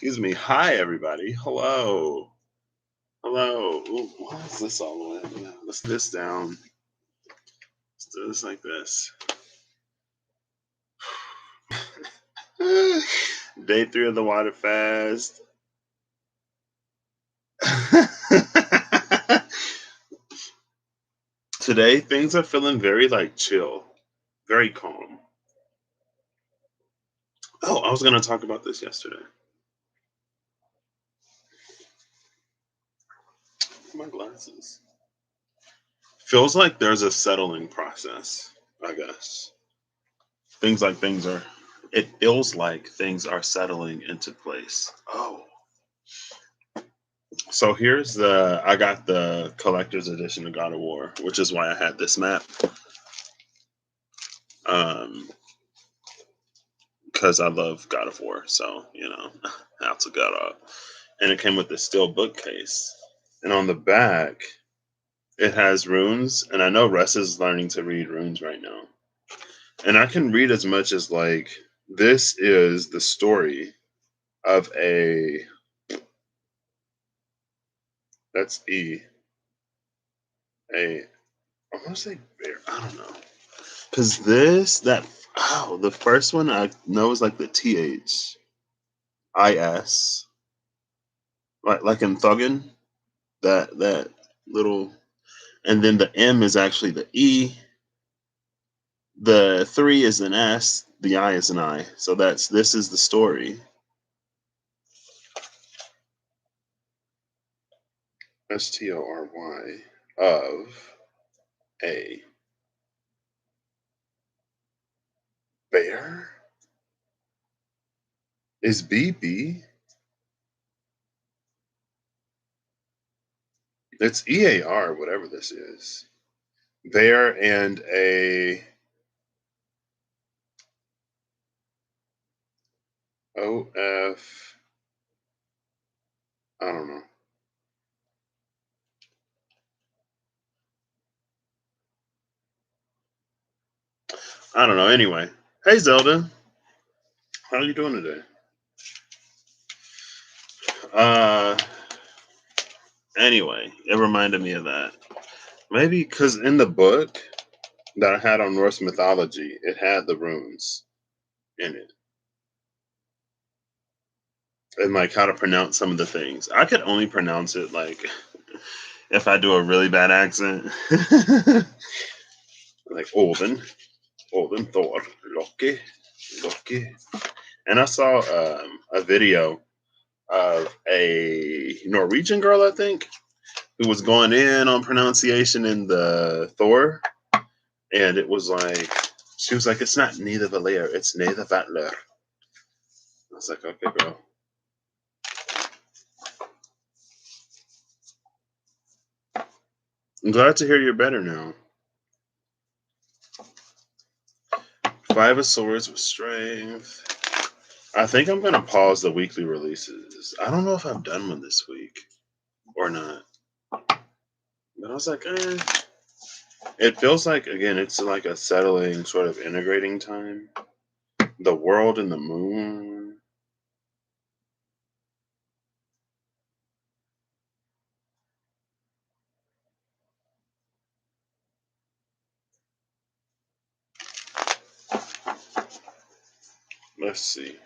Excuse me. Hi, everybody. Hello. Hello. Ooh, why is this all the way? Yeah, let's this down. Let's do this like this. Day 3 of the water fast. Today, things are feeling very like chill, very calm. Oh, I was going to talk about this yesterday. My glasses. Feels like there's a settling process, I guess. It feels like things are settling into place. Oh. So I got the collector's edition of God of War, which is why I had this map. Um, because I love God of War. So, how to God up. And it came with this steel bookcase. And on the back, it has runes. And I know Russ is learning to read runes right now. And I can read as much as like, this is the story of that's I want to say bear. I don't know. Because the first one I know is like the THIS, like in Thuggin, that little, and then the M is actually the E, the 3 is an S, the I is an I. So this is the story. STORY of a bear. Is BB? It's EAR, whatever this is. Bear and a OF. I don't know. I don't know. Anyway, hey Zelda, how are you doing today? Uh, anyway, it reminded me of that. Maybe because in the book that I had on Norse mythology, it had the runes in it, and like how to pronounce some of the things. I could only pronounce it like if I do a really bad accent, like Olden, Thor, Loki. And I saw a video of a Norwegian girl, I think, who was going in on pronunciation in the Thor, and it was like she was like, "It's not neither Valir, it's neither Vatler." I was like, "Okay, girl." I'm glad to hear you're better now. 5 of Swords with Strength. I think I'm gonna pause the weekly releases. I don't know if I've done one this week or not, but I was like, It feels like again, it's like a settling, sort of integrating time. The world and the moon. Let's see.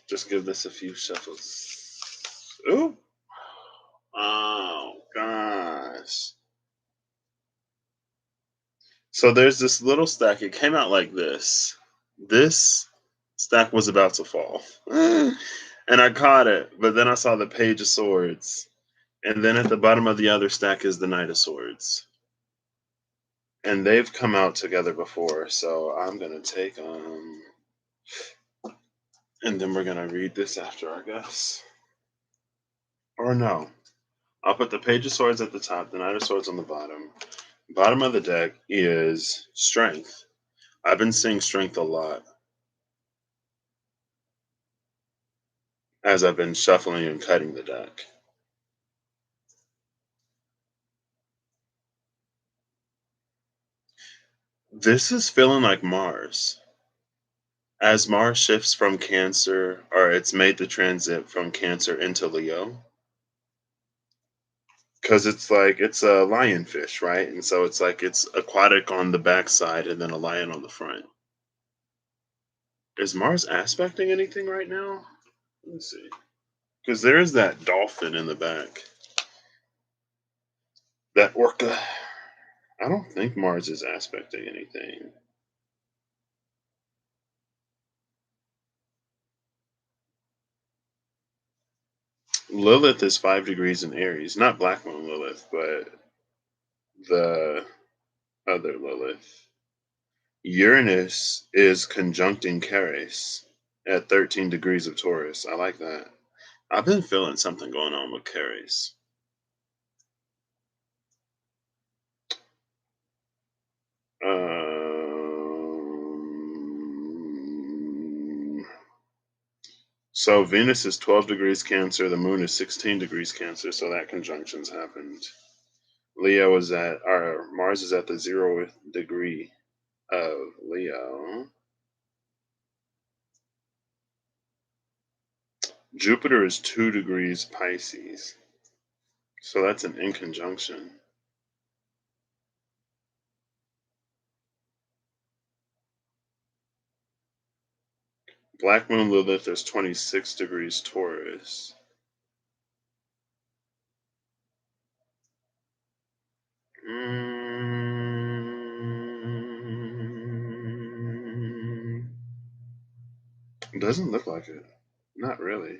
Just give this a few shuffles. Ooh. Oh gosh. So there's this little stack. It came out like this. This stack was about to fall. And I caught it, but then I saw the Page of Swords. And then at the bottom of the other stack is the Knight of Swords. And they've come out together before, so I'm gonna take and then we're gonna read this after, I guess. Or no. I'll put the Page of Swords at the top, the Knight of Swords on the bottom. Bottom of the deck is Strength. I've been seeing Strength a lot as I've been shuffling and cutting the deck. This is feeling like Mars. As Mars shifts from Cancer, or it's made the transit from Cancer into Leo, because it's like it's a lionfish, right? And so it's like it's aquatic on the backside and then a lion on the front. Is Mars aspecting anything right now? Let's see. Because there is that dolphin in the back. That orca. I don't think Mars is aspecting anything. Lilith is 5 degrees in Aries. Not Black Moon Lilith, but the other Lilith. Uranus is conjuncting Ceres at 13 degrees of Taurus. I like that. I've been feeling something going on with Ceres. So Venus is 12 degrees Cancer. The moon is 16 degrees Cancer. So that conjunction's happened. Leo is at, or Mars is at the 0th degree of Leo. Jupiter is 2 degrees Pisces. So that's an inconjunction. Black Moon Lilith is 26 degrees Taurus. Doesn't look like it. Not really.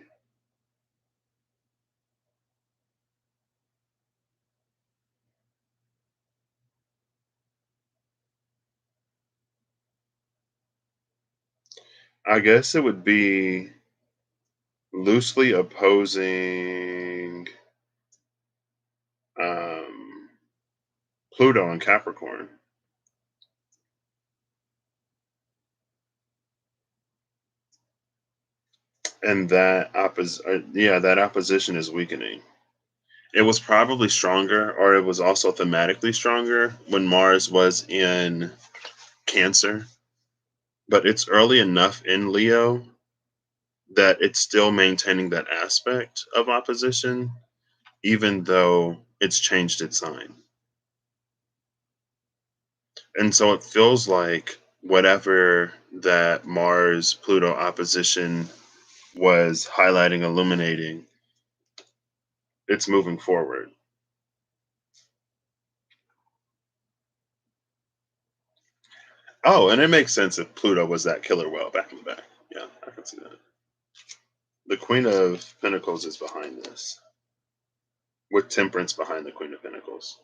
I guess it would be loosely opposing um, Pluto and Capricorn. And that that opposition is weakening. It was probably stronger, or it was also thematically stronger when Mars was in Cancer, but it's early enough in Leo that it's still maintaining that aspect of opposition, even though it's changed its sign. And so it feels like whatever that Mars Pluto opposition was highlighting, illuminating, it's moving forward. Oh, and it makes sense if Pluto was that killer whale back in the back. Yeah, I can see that. The Queen of Pentacles is behind this, with Temperance behind the Queen of Pentacles.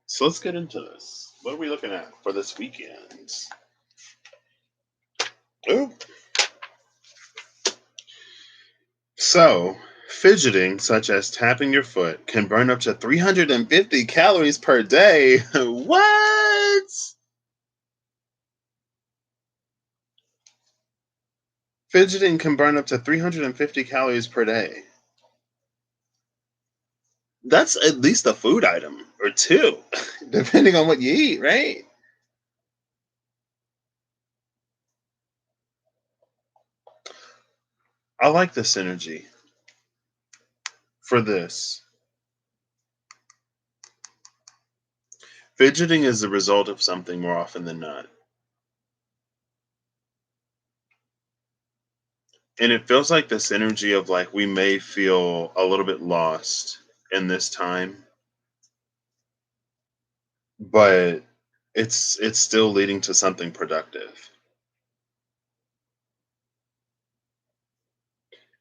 So let's get into this. What are we looking at for this weekend? Ooh. So, fidgeting, such as tapping your foot, can burn up to 350 calories per day. What? Fidgeting can burn up to 350 calories per day. That's at least a food item or two, depending on what you eat, right? I like this energy for this. Fidgeting is the result of something more often than not. And it feels like this energy of like we may feel a little bit lost in this time, but it's still leading to something productive.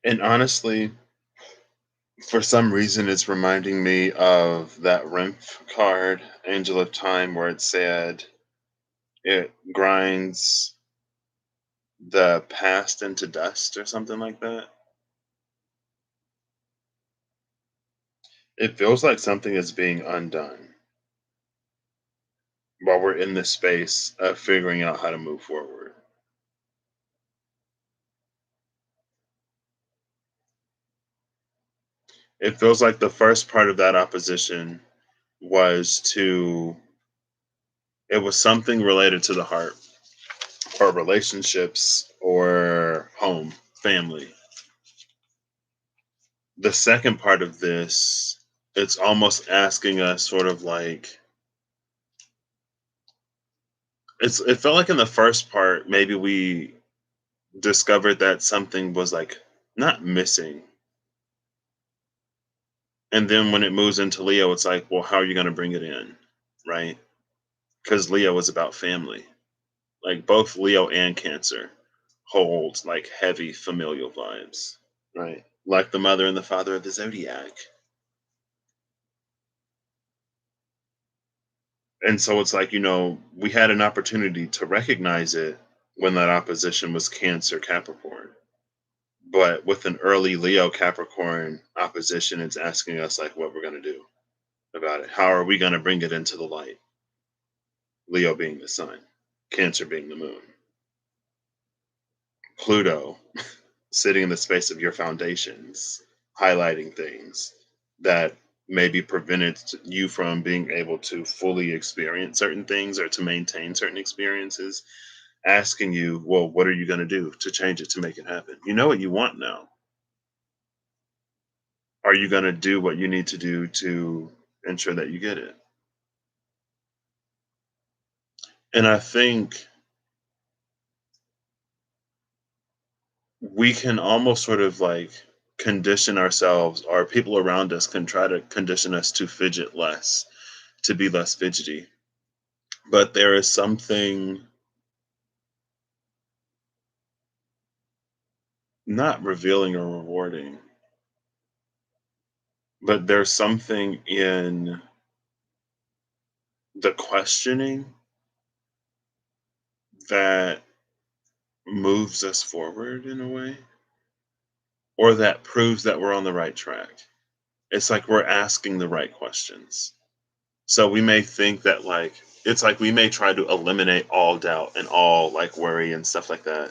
And honestly, for some reason it's reminding me of that Rimph card, Angel of Time, where it said it grinds the past into dust or something like that. It feels like something is being undone while we're in this space of figuring out how to move forward. It feels like the first part of that opposition was it was something related to the heart or relationships or home, family. The second part of this, it's almost asking us sort of like, it felt like in the first part, maybe we discovered that something was like not missing. And then when it moves into Leo, it's like, well, how are you going to bring it in? Right? Because Leo is about family. Like both Leo and Cancer hold like heavy familial vibes. Right. Like the mother and the father of the zodiac. And so it's like, we had an opportunity to recognize it when that opposition was Cancer Capricorn. But with an early Leo Capricorn opposition, it's asking us like what we're going to do about it. How are we going to bring it into the light? Leo being the sun, Cancer being the moon, Pluto sitting in the space of your foundations, highlighting things that maybe prevented you from being able to fully experience certain things or to maintain certain experiences, asking you, well, what are you going to do to change it, to make it happen? You know what you want now. Are you going to do what you need to do to ensure that you get it? And I think we can almost sort of like condition ourselves, or people around us can try to condition us to fidget less, to be less fidgety. But there is something not revealing or rewarding, but there's something in the questioning that moves us forward in a way, or that proves that we're on the right track. It's like we're asking the right questions. So we may think that like it's like we may try to eliminate all doubt and all like worry and stuff like that.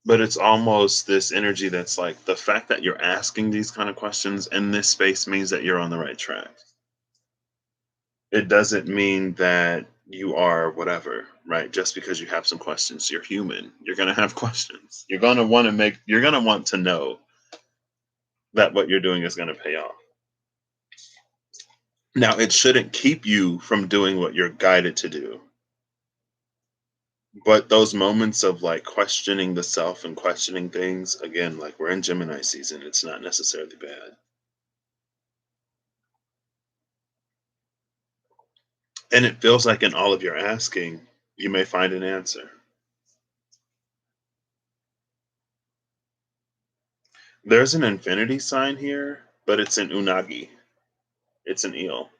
But it's almost this energy that's like the fact that you're asking these kind of questions in this space means that you're on the right track. It doesn't mean that you are whatever, right? Just because you have some questions, you're human. You're going to have questions. You're going to want to know that what you're doing is going to pay off. Now, it shouldn't keep you from doing what you're guided to do. But those moments of like questioning the self and questioning things, again, like we're in Gemini season, it's not necessarily bad. And it feels like in all of your asking, you may find an answer. There's an infinity sign here, but it's an unagi. It's an eel.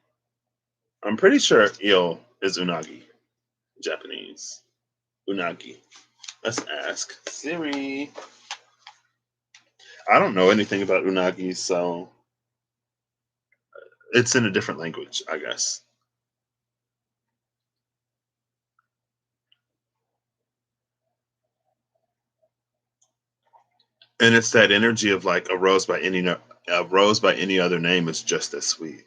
I'm pretty sure eel is unagi, Japanese. Unagi. Let's ask Siri. I don't know anything about unagi, so it's in a different language, I guess. And it's that energy of like a rose by any other name is just as sweet.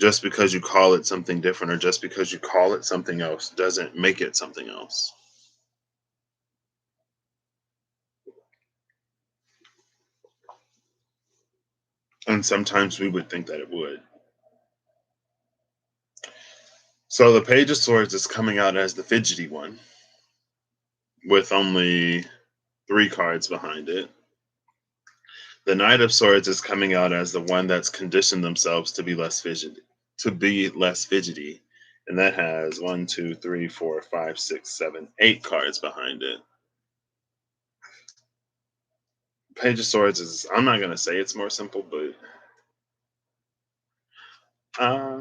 Just because you call it something different or just because you call it something else doesn't make it something else. And sometimes we would think that it would. So the Page of Swords is coming out as the fidgety one with only 3 cards behind it. The Knight of Swords is coming out as the one that's conditioned themselves to be less fidgety. And that has 1, 2, 3, 4, 5, 6, 7, 8 cards behind it. Page of Swords is, I'm not gonna say it's more simple, but uh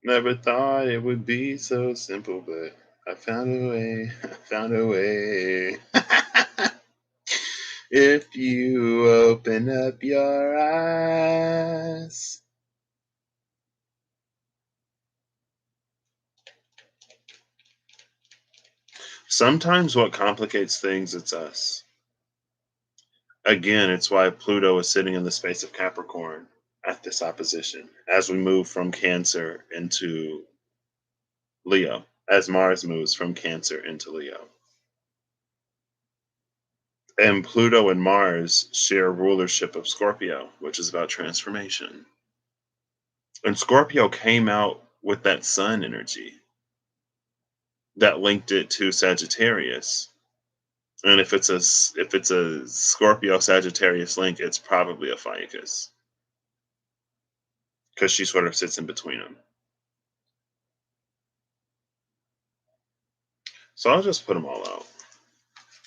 never thought it would be so simple, but I found a way. I found a way. If you open up your eyes. Sometimes what complicates things, it's us. Again, it's why Pluto is sitting in the space of Capricorn at this opposition as we move from Cancer into Leo, as Mars moves from Cancer into Leo. And Pluto and Mars share rulership of Scorpio, which is about transformation. And Scorpio came out with that sun energy that linked it to Sagittarius. And if it's a Scorpio Sagittarius link, it's probably a Ficus because she sort of sits in between them. So I'll just put them all out,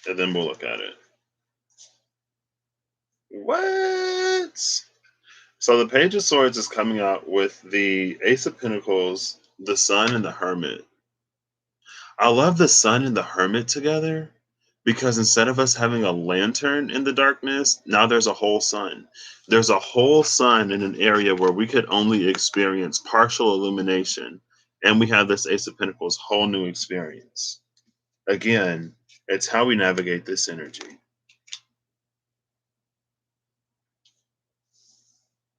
and then we'll look at it. What? So the Page of Swords is coming out with the Ace of Pentacles, the Sun, and the Hermit. I love the Sun and the Hermit together because instead of us having a lantern in the darkness, now there's a whole sun. There's a whole sun in an area where we could only experience partial illumination. And we have this Ace of Pentacles whole new experience. Again, it's how we navigate this energy.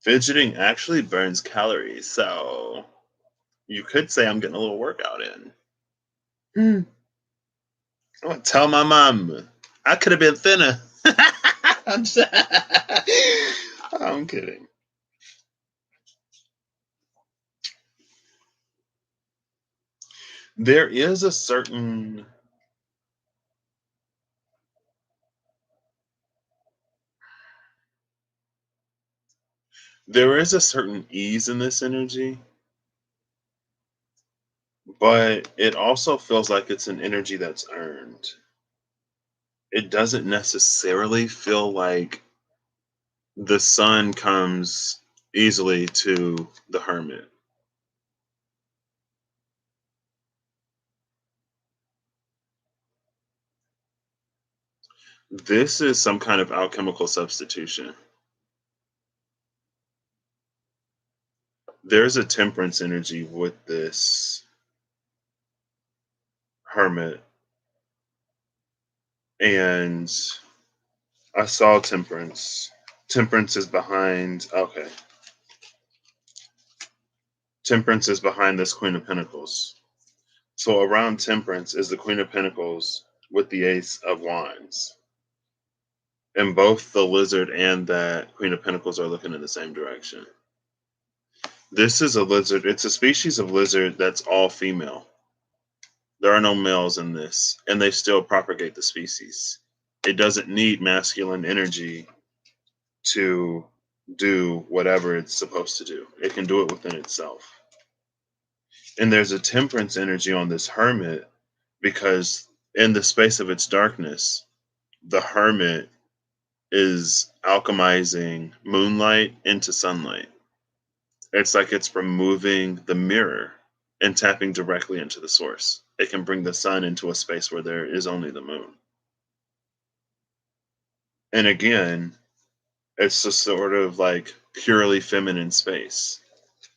Fidgeting actually burns calories, so you could say I'm getting a little workout in. I'm gonna tell my mom I could have been thinner. I'm kidding. There is a certain ease in this energy, but it also feels like it's an energy that's earned. It doesn't necessarily feel like the sun comes easily to the Hermit. This is some kind of alchemical substitution. There's a temperance energy with this Hermit, and I saw temperance. Temperance is behind. Okay. Temperance is behind this Queen of Pentacles. So around Temperance is the Queen of Pentacles with the Ace of Wands. And both the lizard and that Queen of Pentacles are looking in the same direction. This is a lizard. It's a species of lizard that's all female. There are no males in this, and they still propagate the species. It doesn't need masculine energy to do whatever it's supposed to do. It can do it within itself. And there's a temperance energy on this Hermit because in the space of its darkness, the Hermit is alchemizing moonlight into sunlight. It's like it's removing the mirror and tapping directly into the source. It can bring the sun into a space where there is only the moon. And again, it's just sort of like purely feminine space.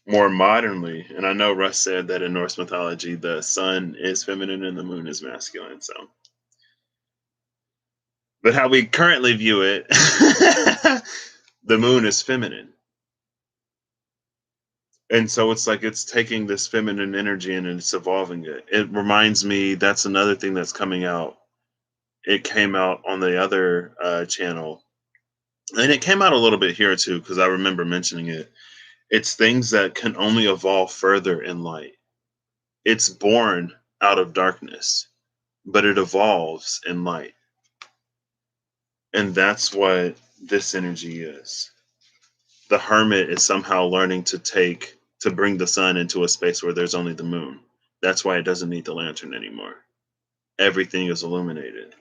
More modernly, and I know Russ said that in Norse mythology, the sun is feminine and the moon is masculine. So, but how we currently view it, the moon is feminine. And so it's like it's taking this feminine energy and it's evolving it. It reminds me that's another thing that's coming out. It came out on the other channel, and it came out a little bit here too because I remember mentioning it. It's things that can only evolve further in light. It's born out of darkness, but it evolves in light. And that's what this energy is. The Hermit is somehow learning to bring the sun into a space where there's only the moon. That's why it doesn't need the lantern anymore. Everything is illuminated.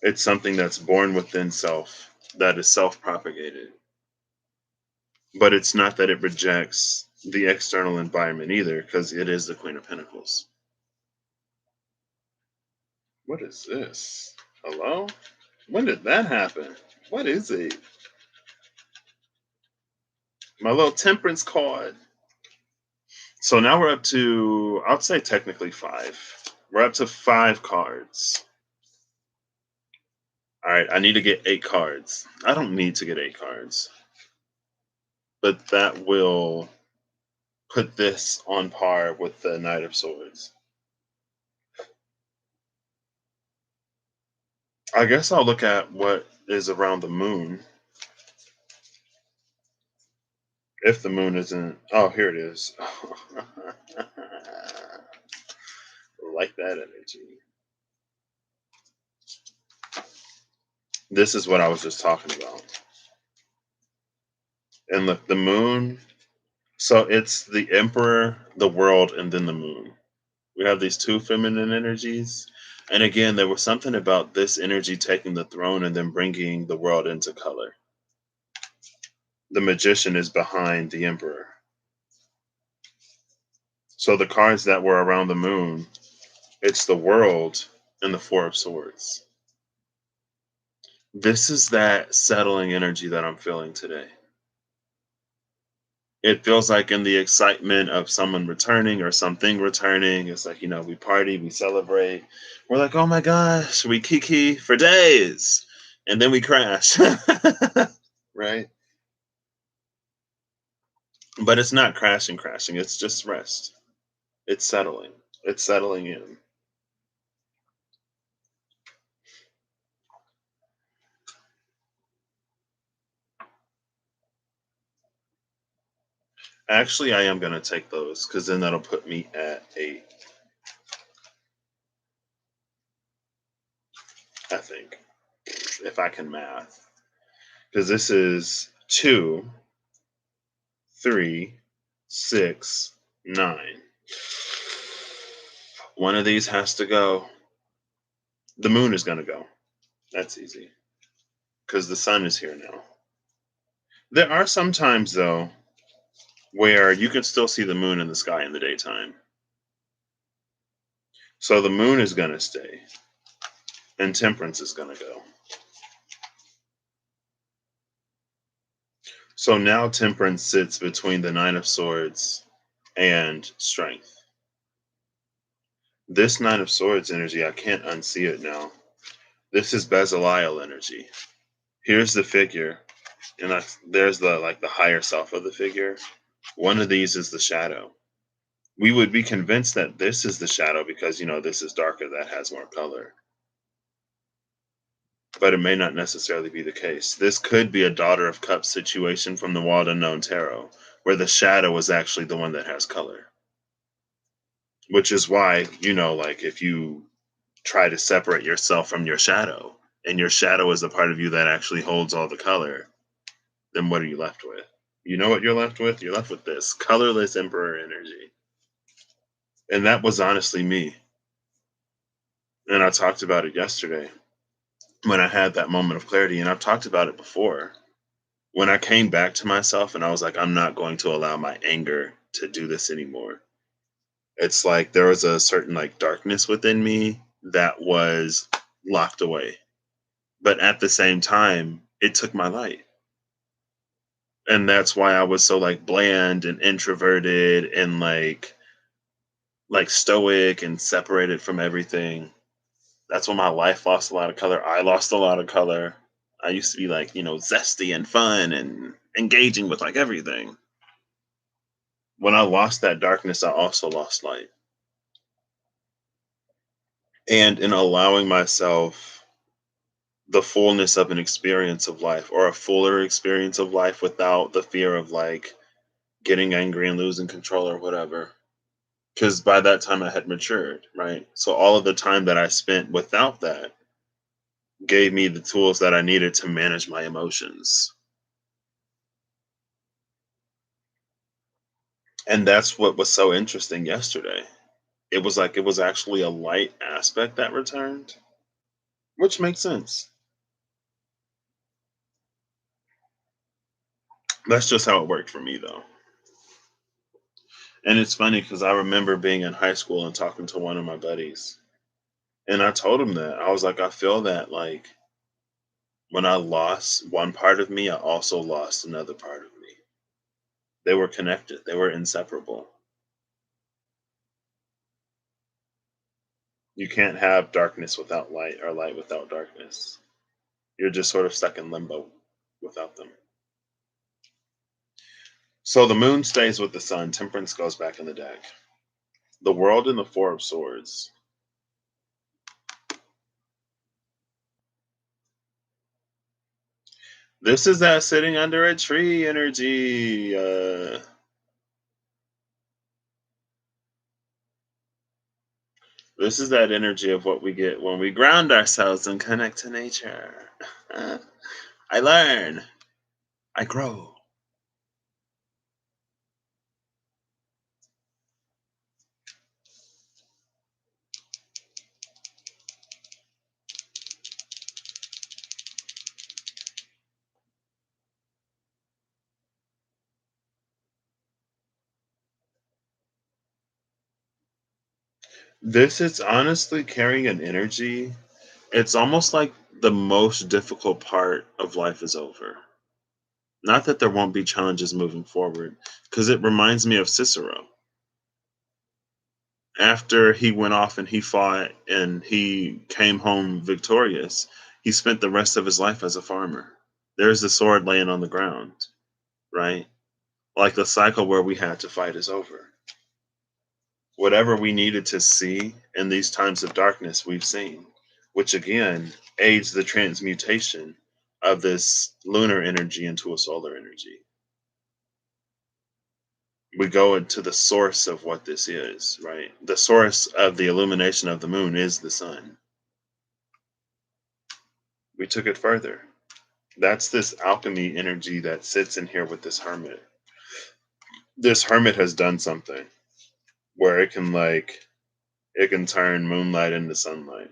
It's something that's born within self, that is self propagated. But it's not that it rejects the external environment either, because it is the Queen of Pentacles. What is this? Hello? When did that happen? What is it? My little temperance card. So now we're up to, I'd say technically 5. We're up to 5 cards. All right, I need to get 8 cards. I don't need to get 8 cards, but that will put this on par with the Knight of Swords. I guess I'll look at what is around the moon. If the moon isn't. Oh, here it is. Like that energy. This is what I was just talking about. And look, the moon. So it's the Emperor, the world, and then the moon. We have these two feminine energies. And again, there was something about this energy taking the throne and then bringing the world into color. The magician is behind the Emperor. So the cards that were around the moon, it's the world and the Four of Swords. This is that settling energy that I'm feeling today. It feels like in the excitement of someone returning or something returning, it's like, we party, we celebrate. We're like, oh my gosh, we kiki for days. And then we crash. Right? But it's not crashing. It's just rest. It's settling. It's settling in. Actually, I am going to take those because then that'll put me at 8, I think, if I can math. Because this is 2, 3, 6, 9. One of these has to go. The moon is going to go. That's easy. Because the sun is here now. There are some times, though, where you can still see the moon in the sky in the daytime. So the moon is going to stay. And Temperance is going to go. So now Temperance sits between the Nine of Swords and Strength. This Nine of Swords energy, I can't unsee it now. This is Belial energy. Here's the figure, and there's the higher self of the figure. One of these is the shadow. We would be convinced that this is the shadow because this is darker, that has more color. But it may not necessarily be the case. This could be a Daughter of Cups situation from the Wild Unknown Tarot, where the shadow is actually the one that has color. Which is why, if you try to separate yourself from your shadow, and your shadow is the part of you that actually holds all the color, then what are you left with? You know what you're left with? You're left with this colorless Emperor energy. And that was honestly me. And I talked about it yesterday when I had that moment of clarity. And I've talked about it before. When I came back to myself and I was like, I'm not going to allow my anger to do this anymore. It's like there was a certain darkness within me that was locked away. But at the same time, it took my light. And that's why I was so bland and introverted and stoic and separated from everything. That's when my life lost a lot of color. I lost a lot of color. I used to be zesty and fun and engaging with everything. When I lost that darkness, I also lost light. And in allowing myself the fullness of an experience of life, or a fuller experience of life without the fear of getting angry and losing control or whatever. Because by that time I had matured, right? So all of the time that I spent without that gave me the tools that I needed to manage my emotions. And that's what was so interesting yesterday. It was actually a light aspect that returned, which makes sense. That's just how it worked for me, though. And it's funny because I remember being in high school and talking to one of my buddies. And I told him that. I was like, I feel that when I lost one part of me, I also lost another part of me. They were connected, they were inseparable. You can't have darkness without light or light without darkness. You're just sort of stuck in limbo without them. So the moon stays with the sun. Temperance goes back in the deck. The world and the Four of Swords. This is that sitting under a tree energy. This is that energy of what we get when we ground ourselves and connect to nature. I learn. I grow. This is honestly carrying an energy. It's almost like the most difficult part of life is over. Not that there won't be challenges moving forward, because it reminds me of Cicero. After he went off and he fought and he came home victorious, he spent the rest of his life as a farmer. There's the sword laying on the ground, right? Like the cycle where we had to fight is over. Whatever we needed to see in these times of darkness, we've seen, which again aids the transmutation of this lunar energy into a solar energy. We go into the source of what this is, right? The source of the illumination of the moon is the sun. We took it further. That's this alchemy energy that sits in here with this hermit. This hermit has done something where it can turn moonlight into sunlight.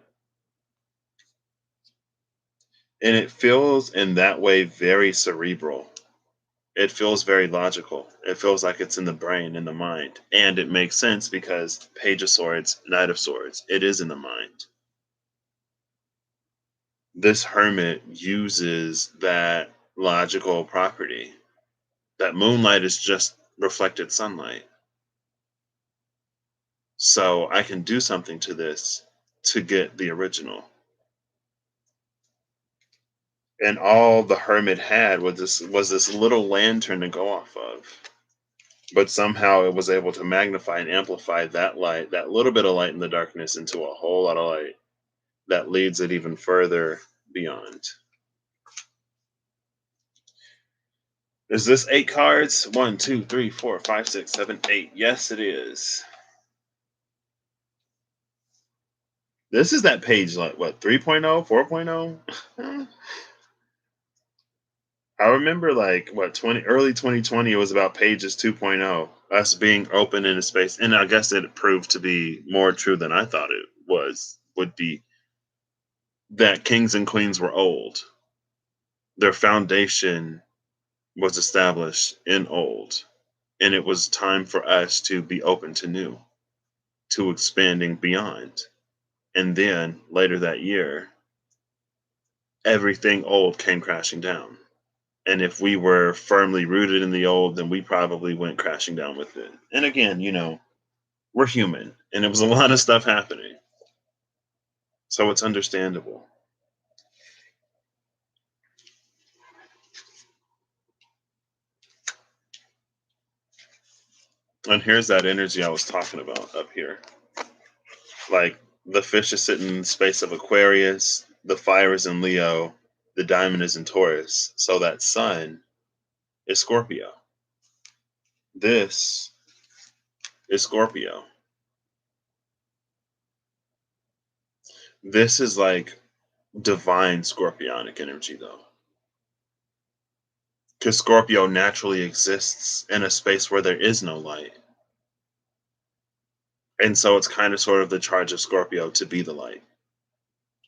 And it feels in that way very cerebral. It feels very logical. It feels like it's in the brain, in the mind. And it makes sense because Page of Swords, Knight of Swords, it is in the mind. This hermit uses that logical property. That moonlight is just reflected sunlight. So I can do something to this to get the original. And all the hermit had was this little lantern to go off of. But somehow it was able to magnify and amplify that light, that little bit of light in the darkness, into a whole lot of light that leads it even further beyond. Is this 8 cards? 1, 2, 3, 4, 5, 6, 7, 8. Yes, it is. This is that page, like what, 3.0, 4.0? I remember like what, early 2020, it was about pages 2.0, us being open into space. And I guess it proved to be more true than I thought it would be, that kings and queens were old. Their foundation was established in old, and it was time for us to be open to new, to expanding beyond. And then later that year, everything old came crashing down. And if we were firmly rooted in the old, then we probably went crashing down with it. And again, we're human, and it was a lot of stuff happening. So it's understandable. And here's that energy I was talking about up here. Like the fish is sitting in the space of Aquarius, the fire is in Leo, the diamond is in Taurus. So that sun is Scorpio. This is Scorpio. This is like divine Scorpionic energy, though. Because Scorpio naturally exists in a space where there is no light. And so it's kind of sort of the charge of Scorpio to be the light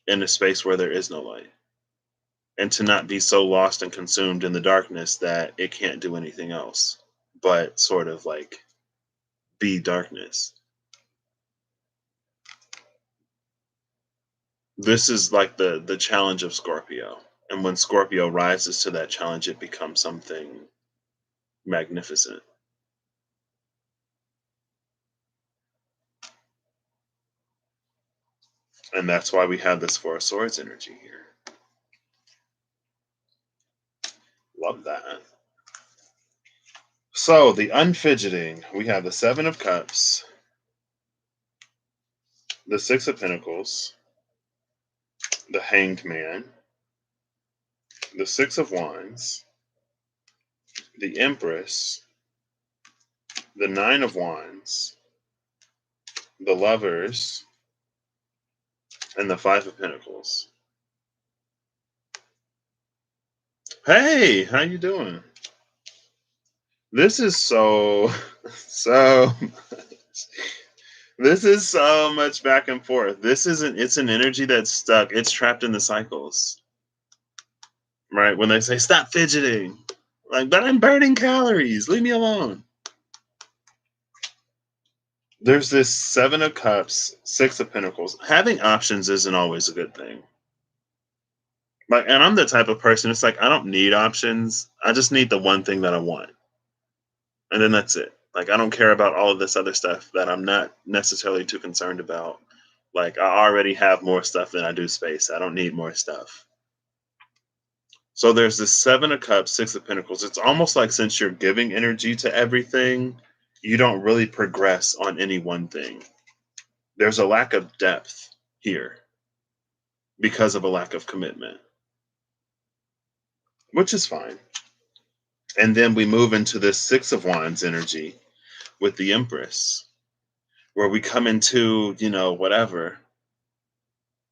in a space where there is no light. And to not be so lost and consumed in the darkness that it can't do anything else but sort of like be darkness. This is like the challenge of Scorpio. And when Scorpio rises to that challenge, it becomes something magnificent. And that's why we have this Four of Swords energy here. Love that. So the unfidgeting, we have the Seven of Cups, the Six of Pentacles, the Hanged Man, the Six of Wands, the Empress, the Nine of Wands, the Lovers, and the Five of Pentacles. Hey, how you doing? This is so this is so much back and forth. It's an energy that's stuck. It's trapped in the cycles. Right? When they say stop fidgeting. Like, but I'm burning calories. Leave me alone. There's this Seven of Cups, Six of Pentacles. Having options isn't always a good thing. Like, and I'm the type of person, it's like I don't need options. I just need the one thing that I want. And then that's it. Like, I don't care about all of this other stuff that I'm not necessarily too concerned about. Like, I already have more stuff than I do space. I don't need more stuff. So there's this Seven of Cups, Six of Pentacles. It's almost like since you're giving energy to everything, you don't really progress on any one thing. There's a lack of depth here because of a lack of commitment, which is fine. And then we move into this Six of Wands energy with the Empress, where we come into, whatever.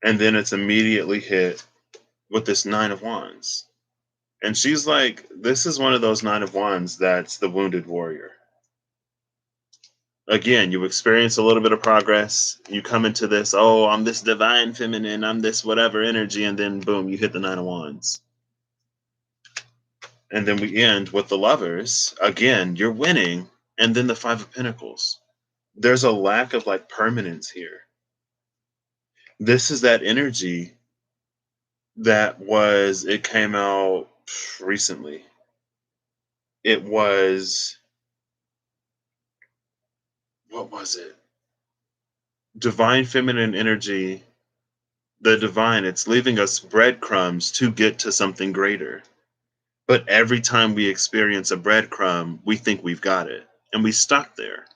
And then it's immediately hit with this Nine of Wands. And she's like, this is one of those Nine of Wands that's the wounded warrior. Again, you experience a little bit of progress. You come into this, oh, I'm this divine feminine, I'm this whatever energy. And then boom, you hit the Nine of Wands. And then we end with the Lovers. Again, you're winning. And then the Five of Pentacles. There's a lack of like permanence here. This is that energy it came out recently. It was, what was it? Divine feminine energy. The divine, it's leaving us breadcrumbs to get to something greater. But every time we experience a breadcrumb, we think we've got it. And we stop there.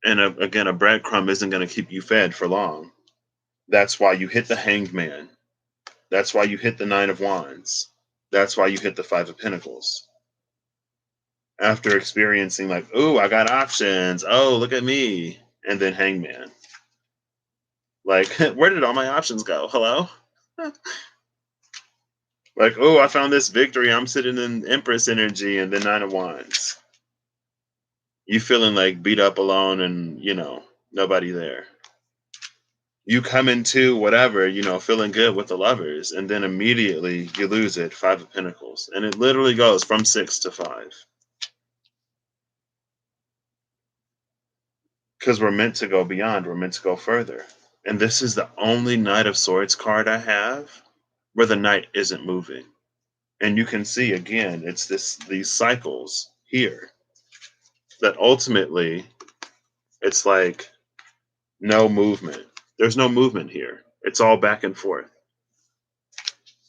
And again, a breadcrumb isn't going to keep you fed for long. That's why you hit the Hanged Man. That's why you hit the Nine of Wands. That's why you hit the Five of Pentacles. After experiencing like, oh, I got options. Oh, look at me. And then Hangman. Like, where did all my options go? Hello? Like, oh, I found this victory. I'm sitting in Empress energy and the Nine of Wands. You feeling like beat up alone and, nobody there. You come into whatever, feeling good with the Lovers, and then immediately you lose it, Five of Pentacles. And it literally goes from 6 to 5. Because we're meant to go beyond, we're meant to go further. And this is the only Knight of Swords card I have where the Knight isn't moving. And you can see, again, it's these cycles here that ultimately it's like no movement. There's no movement here. It's all back and forth.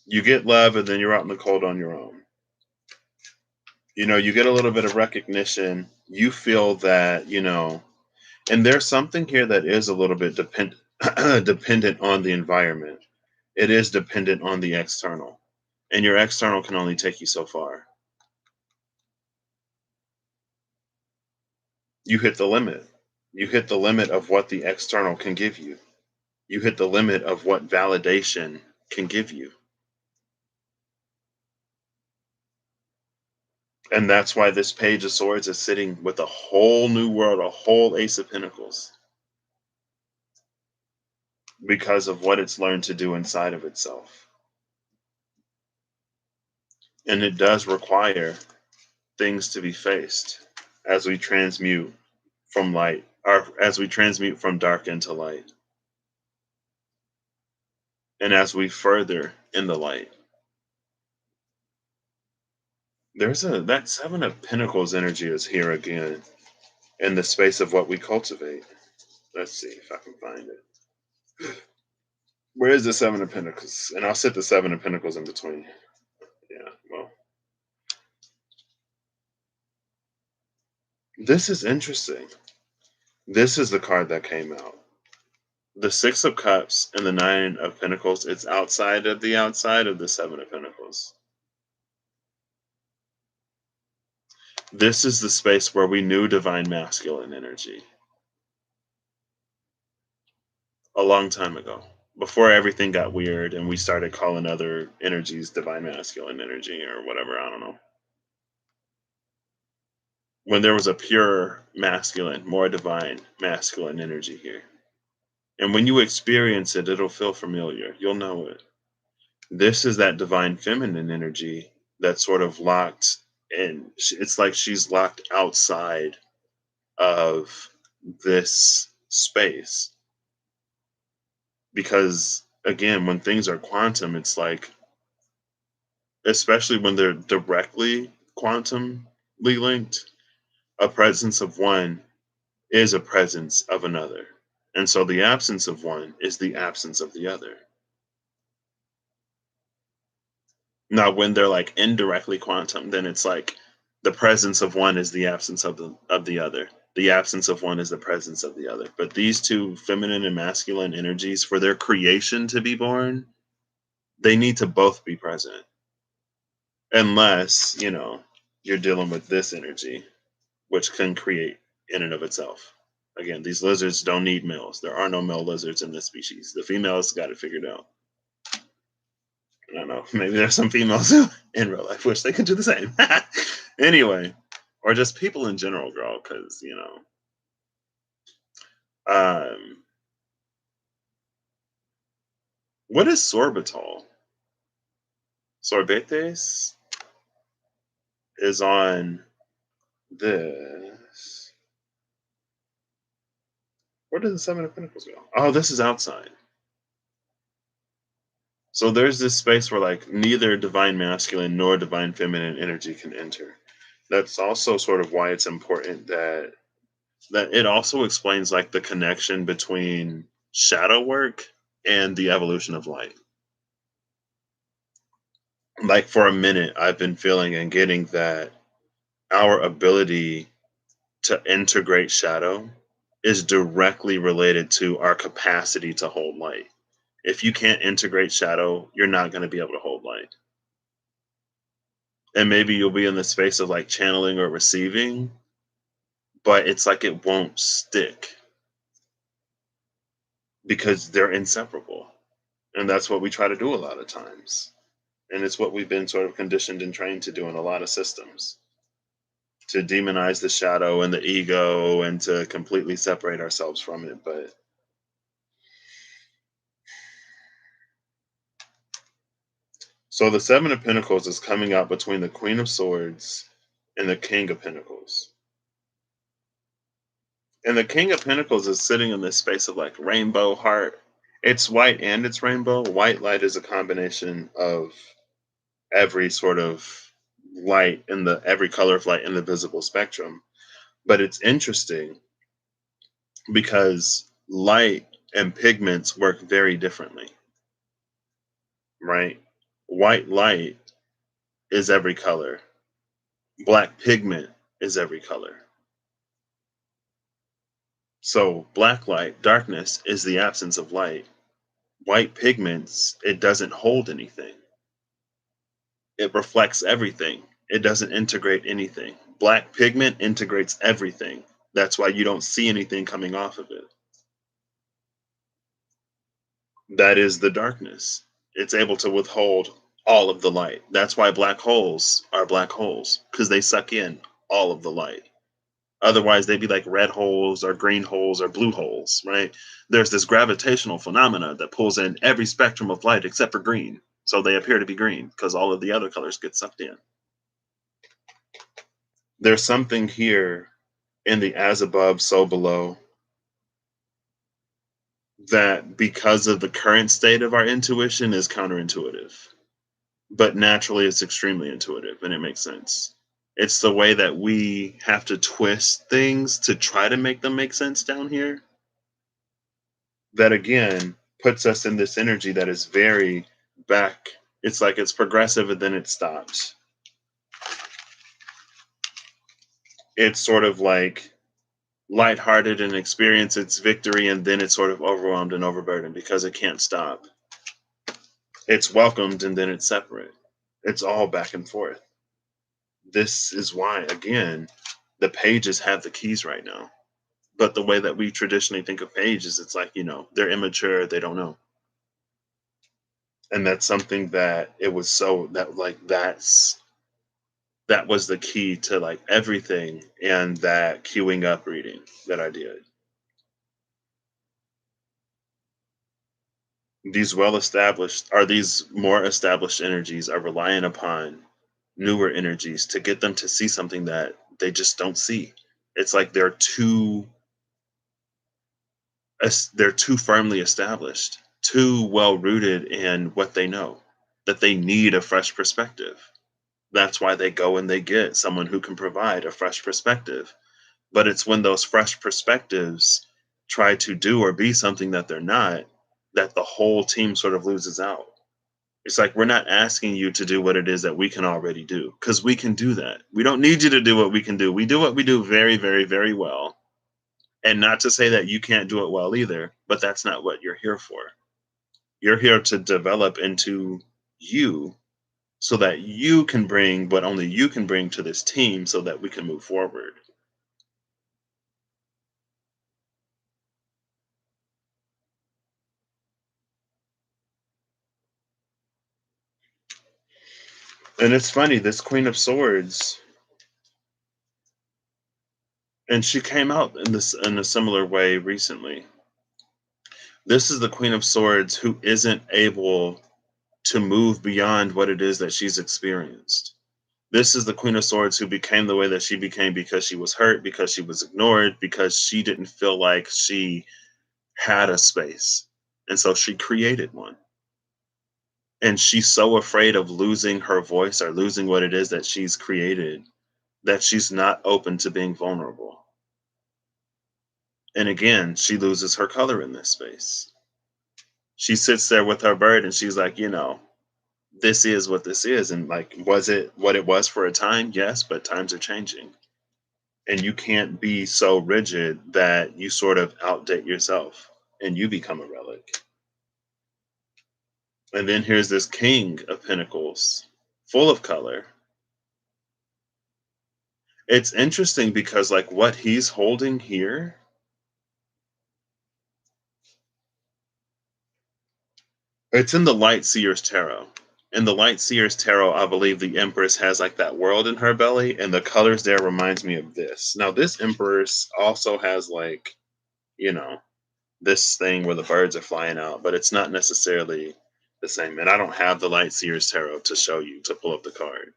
You get love and then you're out in the cold on your own. You get a little bit of recognition. You feel that, and there's something here that is a little bit dependent on the environment. It is dependent on the external. And your external can only take you so far. You hit the limit. You hit the limit of what the external can give you. You hit the limit of what validation can give you. And that's why this Page of Swords is sitting with a whole new world, a whole Ace of Pentacles. Because of what it's learned to do inside of itself. And it does require things to be faced as we transmute from light, or as we transmute from dark into light. And as we further in the light. That Seven of Pentacles energy is here again in the space of what we cultivate. Let's see if I can find it. Where is the Seven of Pentacles? And I'll set the Seven of Pentacles in between. Yeah, well. This is interesting. This is the card that came out. The Six of Cups and the Nine of Pentacles, it's outside of the Seven of Pentacles. This is the space where we knew divine masculine energy a long time ago, before everything got weird and we started calling other energies divine masculine energy or whatever. I don't know. When there was a pure masculine, more divine masculine energy here. And when you experience it, it'll feel familiar. You'll know it. This is that divine feminine energy that's sort of locked in. It's like she's locked outside of this space. Because again, when things are quantum, it's like, especially when they're directly quantumly linked, a presence of one is a presence of another. And so the absence of one is the absence of the other. Now, when they're like indirectly quantum, then it's like the presence of one is the absence of the other. The absence of one is the presence of the other. But these two feminine and masculine energies, for their creation to be born, they need to both be present. Unless, you're dealing with this energy, which can create in and of itself. Again, these lizards don't need males. There are no male lizards in this species. The females got it figured out. I don't know. Maybe there's some females who in real life wish they could do the same. Anyway, or just people in general, girl, because, um, what is sorbitol? Sorbetes is on this. Where does the Seven of Pentacles go? Oh, this is outside. So there's this space where like neither divine masculine nor divine feminine energy can enter. That's also sort of why it's important that it also explains like the connection between shadow work and the evolution of light. Like for a minute I've been feeling and getting that our ability to integrate shadow is directly related to our capacity to hold light. If you can't integrate shadow, you're not going to be able to hold light. And maybe you'll be in the space of like channeling or receiving, but it's like it won't stick because they're inseparable. And that's what we try to do a lot of times. And it's what we've been sort of conditioned and trained to do in a lot of systems, to demonize the shadow and the ego and to completely separate ourselves from it. But so the Seven of Pentacles is coming out between the Queen of Swords and the King of Pentacles. And the King of Pentacles is sitting in this space of like rainbow heart. It's white and it's rainbow. White light is a combination of every sort of light in the every color of light in the visible spectrum. But it's interesting because light and pigments work very differently, right? White light is every color. Black pigment is every color. So black light, darkness, is the absence of light. White pigments, it doesn't hold anything. It reflects everything. It doesn't integrate anything. Black pigment integrates everything. That's why you don't see anything coming off of it. That is the darkness. It's able to withhold all of the light. That's why black holes are black holes, because they suck in all of the light. Otherwise, they'd be like red holes or green holes or blue holes, right? There's this gravitational phenomena that pulls in every spectrum of light except for green. So they appear to be green because all of the other colors get sucked in. There's something here in the as above, so below that because of the current state of our intuition is counterintuitive. But naturally it's extremely intuitive and it makes sense. It's the way that we have to twist things to try to make them make sense down here that again puts us in this energy that is very back. It's like it's progressive and then it stops. it's sort of like lighthearted and experience its victory, and then it's sort of overwhelmed and overburdened because it can't stop. It's welcomed and then it's separate. It's all back and forth. This is why, again, the pages have the keys right now. But the way that we traditionally think of pages, it's like, they're immature, they don't know. And that's something that it was so that like that was the key to like everything and that queuing up reading that I did. These more established energies are relying upon newer energies to get them to see something that they just don't see. It's like they're too firmly established, too well rooted in what they know, that they need a fresh perspective. That's why they go and they get someone who can provide a fresh perspective. But it's when those fresh perspectives try to do or be something that they're not, that the whole team sort of loses out. It's like we're not asking you to do what it is that we can already do, because we can do that. We don't need you to do what we can do. We do what we do very, very, very well. And not to say that you can't do it well either, but that's not what you're here for. You're here to develop into you so that you can bring what only you can bring to this team so that we can move forward. And it's funny, this Queen of Swords, and she came out in a similar way recently. This is the Queen of Swords who isn't able to move beyond what it is that she's experienced. This is the Queen of Swords who became the way that she became because she was hurt, because she was ignored, because she didn't feel like she had a space. And so she created one. And she's so afraid of losing her voice or losing what it is that she's created that she's not open to being vulnerable. And again, she loses her color in this space. She sits there with her bird and she's like, this is what this is. And like, was it what it was for a time? Yes, but times are changing. And you can't be so rigid that you sort of outdate yourself and you become a relic. And then here's this King of Pentacles, full of color. It's interesting because, like, what he's holding here, it's in the Light Seer's Tarot. In the Light Seer's Tarot, I believe the Empress has like that world in her belly, and the colors there reminds me of this. Now, this Empress also has like, you know, this thing where the birds are flying out, but it's not necessarily the same. And I don't have the Light Seer's Tarot to show you to pull up the card.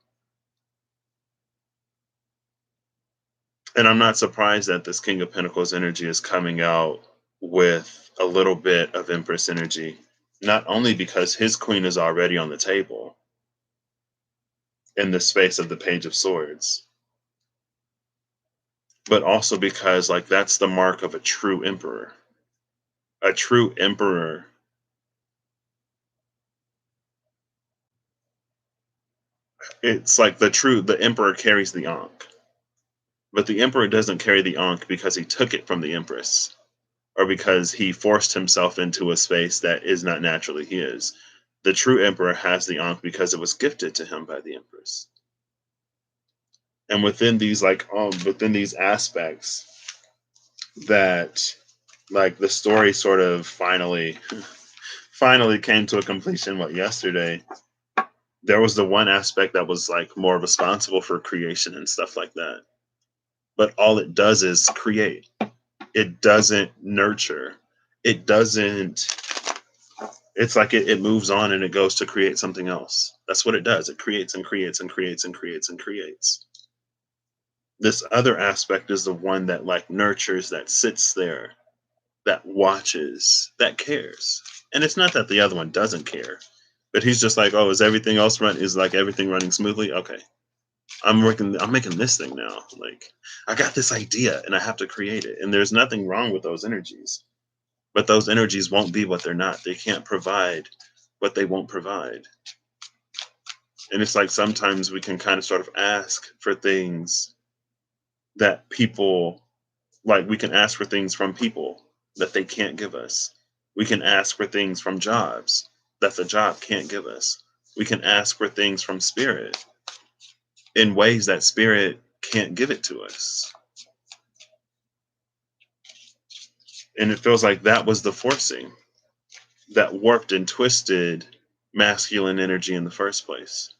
And I'm not surprised that this King of Pentacles energy is coming out with a little bit of Empress energy, not only because his queen is already on the table in the space of the Page of Swords, but also because, like, that's the mark of a true emperor. A true emperor, it's like the emperor carries the Ankh, but the emperor doesn't carry the Ankh because he took it from the Empress or because he forced himself into a space that is not naturally his. The true emperor has the Ankh because it was gifted to him by the Empress. And within these aspects that, like, the story sort of finally came to a completion yesterday. There was the one aspect that was like more responsible for creation and stuff like that. But all it does is create. It doesn't nurture. It doesn't It's like it moves on and it goes to create something else. That's what it does. It creates and creates and creates and creates and creates. This other aspect is the one that like nurtures, that sits there, that watches, that cares. And it's not that the other one doesn't care, but he's just like, oh, is everything else is like everything running smoothly? Okay. I'm making this thing now. Like, I got this idea and I have to create it. And there's nothing wrong with those energies. But those energies won't be what they're not. They can't provide what they won't provide. And it's like sometimes we can kind of sort of ask for things that people, like, we can ask for things from people that they can't give us. We can ask for things from jobs that the job can't give us. We can ask for things from spirit in ways that spirit can't give it to us. And it feels like that was the forcing that warped and twisted masculine energy in the first place,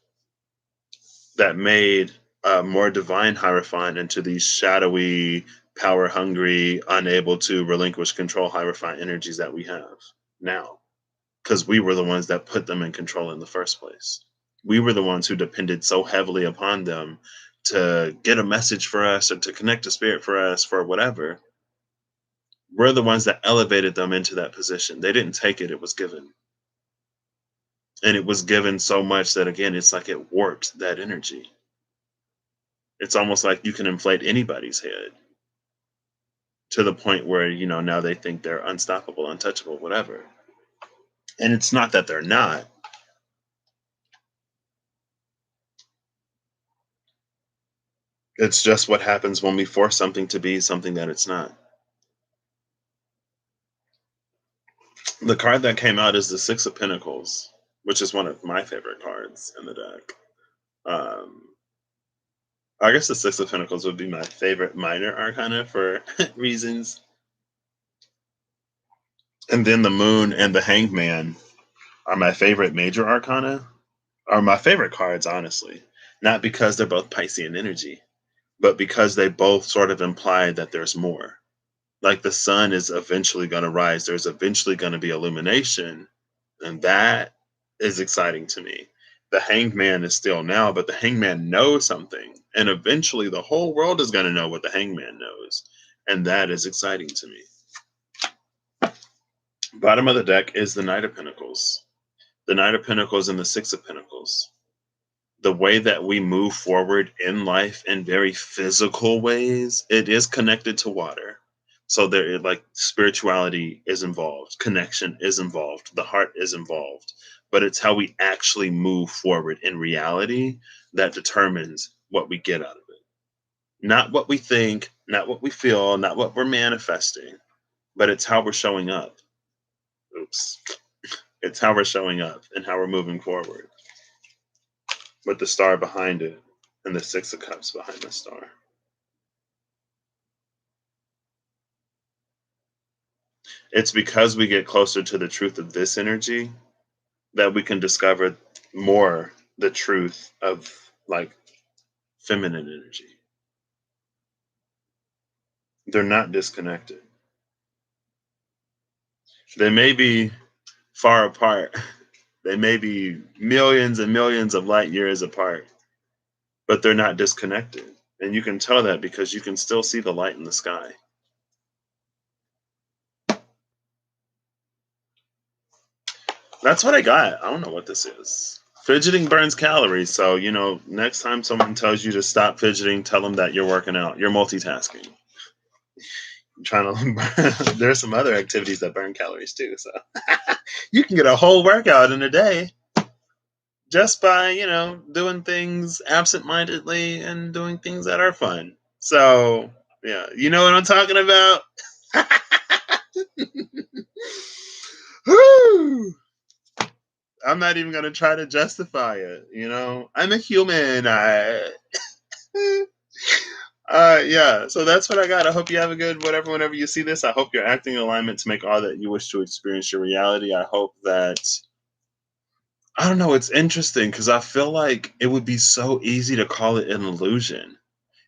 that made more divine Hierophant into these shadowy, power hungry, unable to relinquish control Hierophant energies that we have now. Because we were the ones that put them in control in the first place. We were the ones who depended so heavily upon them to get a message for us or to connect to spirit for us for whatever. We're the ones that elevated them into that position. They didn't take it, it was given. And it was given so much that, again, it's like it warped that energy. It's almost like you can inflate anybody's head to the point where, now they think they're unstoppable, untouchable, whatever. And it's not that they're not. It's just what happens when we force something to be something that it's not. The card that came out is the Six of Pentacles, which is one of my favorite cards in the deck. I guess the Six of Pentacles would be my favorite minor arcana for reasons. And then the Moon and the Hanged Man are my favorite major arcana, are my favorite cards, honestly. Not because they're both Piscean energy, but because they both sort of imply that there's more. Like the sun is eventually going to rise, there's eventually going to be illumination, and that is exciting to me. The Hanged Man is still now, but the Hanged Man knows something, and eventually the whole world is going to know what the Hanged Man knows, and that is exciting to me. Bottom of the deck is the Knight of Pentacles. The Knight of Pentacles and the Six of Pentacles. The way that we move forward in life in very physical ways, it is connected to water. So there, like, spirituality is involved, connection is involved, the heart is involved, but it's how we actually move forward in reality that determines what we get out of it. Not what we think, not what we feel, not what we're manifesting, but it's how we're showing up. Oops. It's how we're showing up and how we're moving forward, with the star behind it and the Six of Cups behind the star. It's because we get closer to the truth of this energy that we can discover more the truth of, like, feminine energy. They're not disconnected. They may be far apart. They may be millions and millions of light years apart, but they're not disconnected. And you can tell that because you can still see the light in the sky. That's what I got. I don't know what this is. Fidgeting burns calories. So, next time someone tells you to stop fidgeting, tell them that you're working out. You're multitasking. I'm trying to. There's some other activities that burn calories too. So you can get a whole workout in a day just by, doing things absent-mindedly and doing things that are fun. So, yeah, you know what I'm talking about? Woo! I'm not even going to try to justify it. I'm a human. Yeah, so that's what I got. I hope you have a good whatever whenever you see this. I hope you're acting in alignment to make all that you wish to experience your reality. I hope that, I don't know, it's interesting because I feel like it would be so easy to call it an illusion.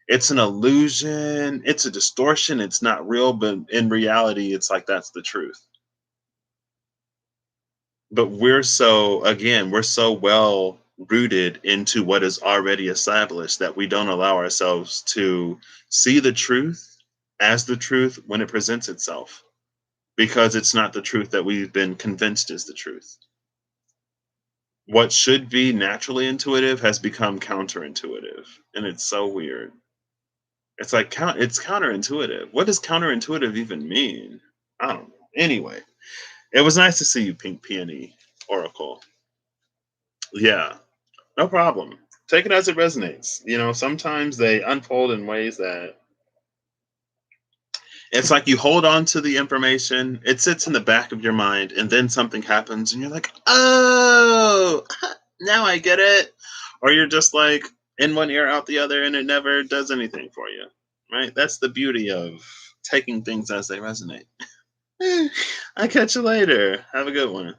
It's an illusion, it's a distortion, it's not real, but in reality, it's like that's the truth. But we're so well rooted into what is already established that we don't allow ourselves to see the truth as the truth when it presents itself, because it's not the truth that we've been convinced is the truth. What should be naturally intuitive has become counterintuitive, and it's so weird. It's like it's counterintuitive. What does counterintuitive even mean? I don't know. Anyway, it was nice to see you, Pink Peony Oracle. Yeah, no problem. Take it as it resonates. Sometimes they unfold in ways that It's like you hold on to the information, it sits in the back of your mind, and then something happens, and you're like, oh, now I get it. Or you're just like in one ear, out the other, and it never does anything for you. Right? That's the beauty of taking things as they resonate. I'll catch you later. Have a good one.